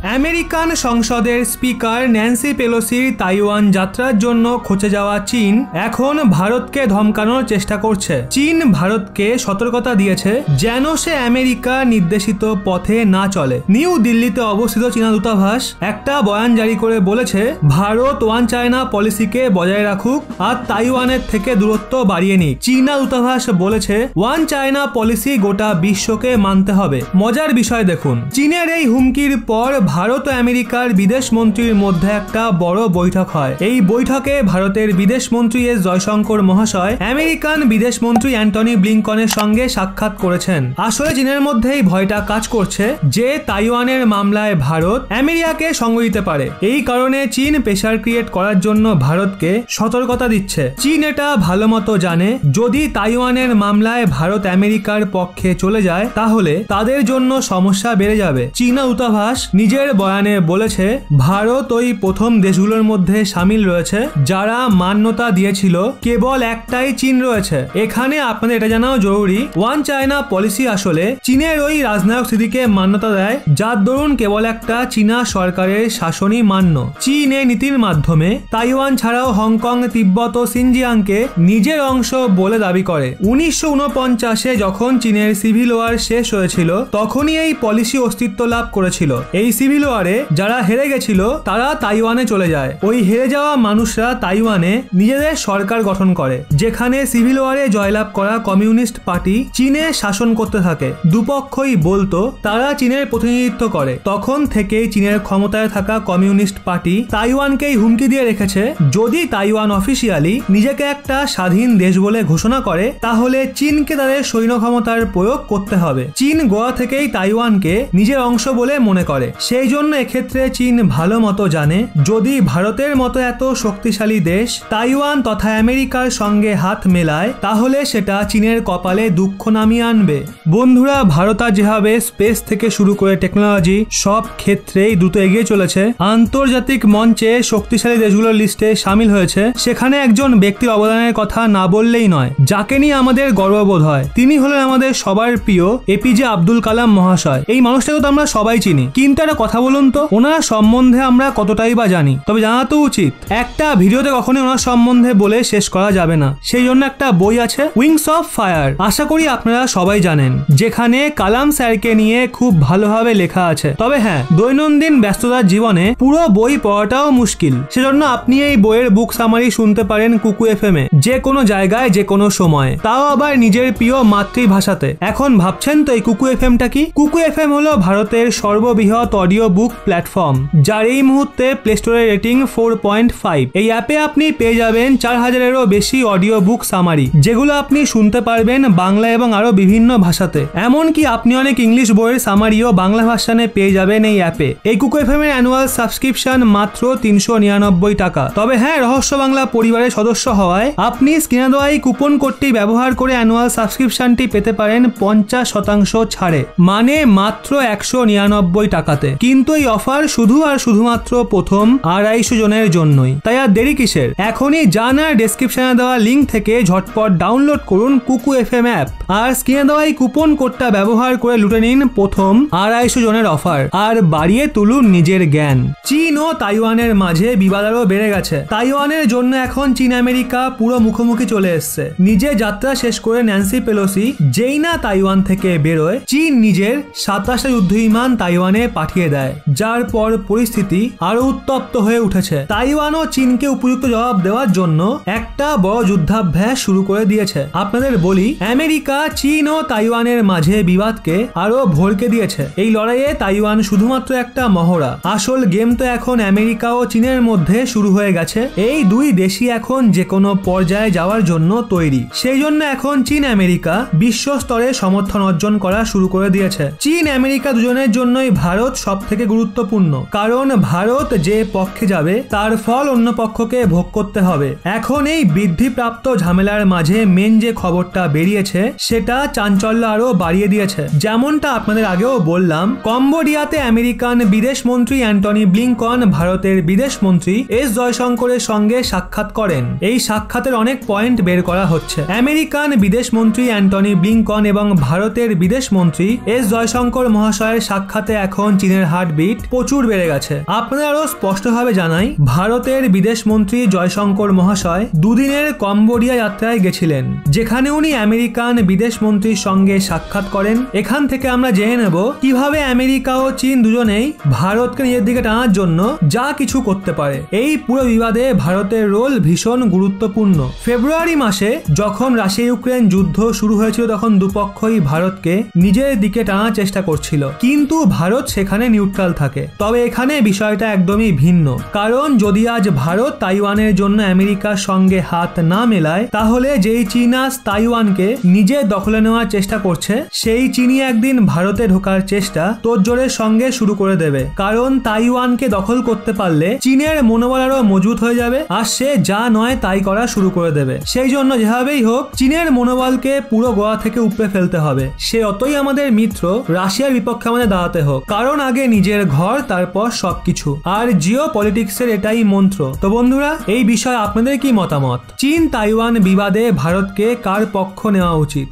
American সংসদের speaker Nancy পেলোসির Taiwan যাত্রার জন্য খচে যাওয়া চীন এখন ভারতকে ধমকানোর চেষ্টা করছে। চীন ভারতকে সতর্কতা দিয়েছে যেন সে আমেরিকা নির্দেশিত পথে না চলে। নিউ দিল্লিতে অবস্থিত চীনা দূতাবাস একটা বয়ান জারি করে বলেছে, ভারত ওয়ান চায়না পলিসিকে বজায় রাখুক আর তাইওয়ানের থেকে দূরত্ব বাড়িয়ে নিক। চীনা দূতাবাস বলেছে, ওয়ান চায়না পলিসি গোটা বিশ্বকে মানতে হবে। মজার বিষয় দেখুন, চীনের এই হুমকির পর ভারত ও আমেরিকার বিদেশ মন্ত্রীর মধ্যে একটা বড় বৈঠক হয়। এই বৈঠকে ভারতের বিদেশ মন্ত্রী এস জয়শঙ্কর মহাশয় আমেরিকান বিদেশ মন্ত্রী অ্যান্টনি ব্লিংকনের সঙ্গে সাক্ষাৎ করেছেন। আসলে চীনের মধ্যেই ভয়টা কাজ করছে যে তাইওয়ানের মামলায় ভারত আমেরিকাকে সঙ্গ দিতে পারে। এই কারণে চীন প্রেসার ক্রিয়েট করার জন্য ভারতকে সতর্কতা দিচ্ছে। চীন এটা ভালো মতো জানে যদি তাইওয়ানের মামলায় ভারত আমেরিকার পক্ষে চলে যায় তাহলে তাদের জন্য সমস্যা বেড়ে যাবে। চীনা দূতাবাস নিজের বয়ানে বলেছে, ভারত ওই প্রথম দেশগুলোর মধ্যে সামিল রয়েছে যারা মান্যতা দিয়েছিল কেবল একটাই চীন রয়েছে। এখানে আপনাদের এটা জানাও জরুরি, ওয়ান চায়না পলিসি আসলে চীনের ওই রাজনৈতিক স্থিতিকে মান্যতা দেয় যার দরুন কেবল একটা চীনা সরকারের শাসনই মান্য। চীন এই নীতির মাধ্যমে তাইওয়ান ছাড়াও হংকং, তিব্বত ও সিনজিয়াংকে নিজের অংশ বলে দাবি করে। 1949-এ যখন চীনের সিভিল ওয়ার শেষ হয়েছিল তখনই এই পলিসি অস্তিত্ব লাভ করেছিল। এই সিভিল ওয়ারে যারা হেরে গেছিল তারা তাইওয়ানে চলে যায়। ওই হেরে যাওয়া মানুষরা তাইওয়ানে নিজেদের সরকার গঠন করে, যেখানে সিভিল ওয়ারে জয়লাভ করা কমিউনিস্ট পার্টি চীনে শাসন করতে থাকে। দুপক্ষই বলতো তারা চীনের প্রতিনিধিত্ব করে। তখন থেকেই চীনের ক্ষমতায় থাকা কমিউনিস্ট পার্টি তাইওয়ানকেই হুমকি দিয়ে রেখেছে, যদি তাইওয়ান অফিসিয়ালি নিজেকে একটা স্বাধীন দেশ বলে ঘোষণা করে তাহলে চীনকে তাদের সৈন্য ক্ষমতার প্রয়োগ করতে হবে। চীন গোয়া থেকেই তাইওয়ানকে নিজের অংশ বলে মনে করে। সেই জন্য এক্ষেত্রে চীন ভালো মতো জানে যদি ভারতের মতো এত শক্তিশালী দেশ তাইওয়ান তথা আমেরিকার সঙ্গে হাত মেলায় তাহলে সেটা চীনের কপালে দুঃখ নামিয়ে আনবে। বন্ধুরা, ভারত আজ যেভাবে স্পেস থেকে শুরু করে টেকনোলজি সব ক্ষেত্রেই দ্রুত এগিয়ে চলেছে, আন্তর্জাতিক মঞ্চে শক্তিশালী দেশগুলোর লিস্টে সামিল হয়েছে, সেখানে একজন ব্যক্তির অবদানের কথা না বললেই নয়, যাকে নিয়ে আমাদের গর্ববোধ হয়। তিনি হলেন আমাদের সবার প্রিয় এপিজে আব্দুল কালাম মহাশয়। এই মানুষটাকে তো আমরা সবাই চিনি, কিন্তু একটা কথা বলুন তো, ওনার সম্বন্ধে আমরা কতটাই বা জানি? তবে জানা তো উচিত। একটা ভিডিওতে কখনোই ওনার সম্বন্ধে বলে শেষ করা যাবে না। সেই জন্য একটা বই আছে, উইংস অফ ফায়ার, আশা করি আপনারা সবাই জানেন, যেখানে কালাম স্যারকে নিয়ে খুব ভালোভাবে লেখা আছে। তবে হ্যাঁ, দৈনন্দিন ব্যস্ততার জীবনে পুরো বই পড়াটাও মুশকিল। সেজন্য আপনি এই বইয়ের বুক সামারি শুনতে পারেন কুকু এফএম-এ, যে কোনো জায়গায় যে কোনো সময়, তাও আবার নিজের প্রিয় মাতৃভাষাতে। এখন ভাবছেন তো এই কুকু এফএমটা কি? কুকু এফএম হলো ভারতের সর্ববৃহৎ অডিও বুক প্ল্যাটফর্ম, যার এই মুহূর্তে প্লে স্টোরে রেটিং 4.5। এই অ্যাপে আপনি পেয়ে যাবেন 4000-এরও বেশি অডিও বুক সামারি, যেগুলো আপনি শুনতে পারবেন বাংলা এবং আরো বিভিন্ন ভাষাতে। এমনকি আপনি অনেক ইংলিশ বইয়ের সামারিও বাংলা ভাষানে পেয়ে যাবেন এই অ্যাপে। এই কুকু এফএম এর অ্যানুয়াল সাবস্ক্রিপশন মাত্র 399 টাকা। তবে হ্যাঁ, রহস্য বাংলা পরিবারের সদস্য হওয়ায় আপনি স্ক্রিনে দেওয়া এই কুপন কোডটি ব্যবহার করে অ্যানুয়াল সাবস্ক্রিপশনটি পেতে পারেন 50% ছাড়ে, মানে মাত্র 199 টাকাতে। কিন্তু এই অফার শুধু আর শুধুমাত্র প্রথম 250 জনের জন্যই। তাই আর দেরি কিসের? এখনই যান আর ডেসক্রিপশনে দেওয়া লিঙ্ক থেকে ঝটপট ডাউনলোড করুন কুকু এফএম অ্যাপ, আর স্ক্রিনে দেওয়া এই কুপন কোডটা ব্যবহার করে লুটে নিন প্রথম 250 জনের অফার, আর বাড়িয়ে তুলুন নিজের জ্ঞান। চীন ও তাইওয়ানের মাঝে বিবাদ আরো বেড়ে গেছে। তাইওয়ানের জন্য এখন চীন আমেরিকা পুরো মুখোমুখি চলে এসছে। নিজে যাত্রা শেষ করে ন্যান্সি পেলোসি যেই না তাইওয়ান থেকে বেরোয়, চীন নিজের 27টা যুদ্ধ বিমান তাইওয়ানে পাঠিয়ে দেয়, যার পর পরিস্থিতি আরো উত্তপ্ত হয়ে উঠেছে। তাইওয়ানও চীনকে উপযুক্ত জবাব দেওয়ার জন্য একটা বড় যুদ্ধাভ্যাস শুরু করে দিয়েছে। আপনাদের বলি, আমেরিকা চীন ও তাইওয়ানের মাঝে বিবাদকে আরো ভড়কে দিয়েছে। এই লড়াইয়ে তাইওয়ান শুধুমাত্র একটা মহড়া, আসল গেম তো এখন আমেরিকা ও চীনের মধ্যে শুরু হয়ে গেছে। এই দুই দেশই এখন যে কোনো পর্যায়ে যাওয়ার জন্য তৈরি। সেই জন্য এখন চীন আমেরিকা বিশ্ব স্তরে সমর্থন অর্জন করা শুরু করে দিয়েছে। চীন আমেরিকা দুজনের জন্যই ভারত সব থেকে গুরুত্বপূর্ণ, কারণ ভারত যে পক্ষে যাবে তার ফল অন্য পক্ষকে ভোগ করতে হবে। এখন এই বৃদ্ধিপ্রাপ্ত ঝামেলার মাঝে মেন যে খবরটা বেরিয়েছে সেটা চাঞ্চল্য আরো বাড়িয়ে দিয়েছে। যেমনটা আপনাদের আগেও বললাম, কম্বোডিয়াতে আমেরিকান বিদেশ মন্ত্রী অ্যান্টনি ব্লিংকন ভারতের বিদেশ মন্ত্রী এস জয়শঙ্করের সঙ্গে সাক্ষাৎ করেন। এই সাক্ষাতের অনেক পয়েন্ট বের করা হচ্ছে। আমেরিকান বিদেশ মন্ত্রী অ্যান্টনি ব্লিংকন এবং ভারতের বিদেশ মন্ত্রী এস জয়শঙ্কর মহাশয়ের সাক্ষাতে এখন চীনের হার্টবিট প্রচুর বেড়ে গেছে। আপনাদের আরো স্পষ্টভাবে জানাই, ভারতের বিদেশ মন্ত্রী জয়শঙ্কর মহাশয় দুদিনের কম্বোডিয়া যাত্রায় গেছিলেন, যেখানে উনি আমেরিকান বিদেশ মন্ত্রীর সঙ্গে সাক্ষাৎ করেন। এখান থেকে আমরা জেনে নেব কিভাবে আমেরিকা ও চীন দুজনেই ভারতকে নিজের দিকে টানার জন্য যা কিছু করতে পারে। এই পুরো বিবাদে ভারতের রোল ভীষণ গুরুত্বপূর্ণ। ফেব্রুয়ারি মাসে যখন রাশিয়া ইউক্রেন যুদ্ধ শুরু হয়েছিল, তখন দুপক্ষই ভারতকে নিজের দিকে টানার চেষ্টা করছিল, কিন্তু ভারত সেখানে নিউট্রাল থাকে। তবে এখানে বিষয়টা একদমই ভিন্ন, কারণ যদি আজ ভারত তাইওয়ানের জন্য আমেরিকার সঙ্গে হাত না মেলায়, তাহলে যেই চীন আজ তাইওয়ানকে নিজের দখলে নেওয়ার চেষ্টা করছে, সেই চীনই একদিন ভারতে ঢোকার চেষ্টা তোড়জোড়ের সঙ্গে শুরু করে দেবে। কারণ তাইওয়ানকে দখল করতে পারলে চীনের মনোবল আরো মজবুত হয়ে যাবে, আর সে যা নয় তাই করা শুরু করে দেবে। সেই জন্য যেভাবেই হোক চীনের মনোবলকে পুরো গোড়া থেকে উপড়ে ফেলতে হবে। সে অতই আমাদের মিত্র, রাশিয়ার বিপক্ষে আমাদের দাঁড়াতে হোক, কারণ আগে নিজের ঘর, তারপর সবকিছু। আর জিও পলিটিক্সের এটাই মন্ত্র। তো বন্ধুরা, এই বিষয়ে আপনাদের কি মতামত? চীন তাইওয়ান বিবাদে ভারতকে কার পক্ষ নেওয়া উচিত?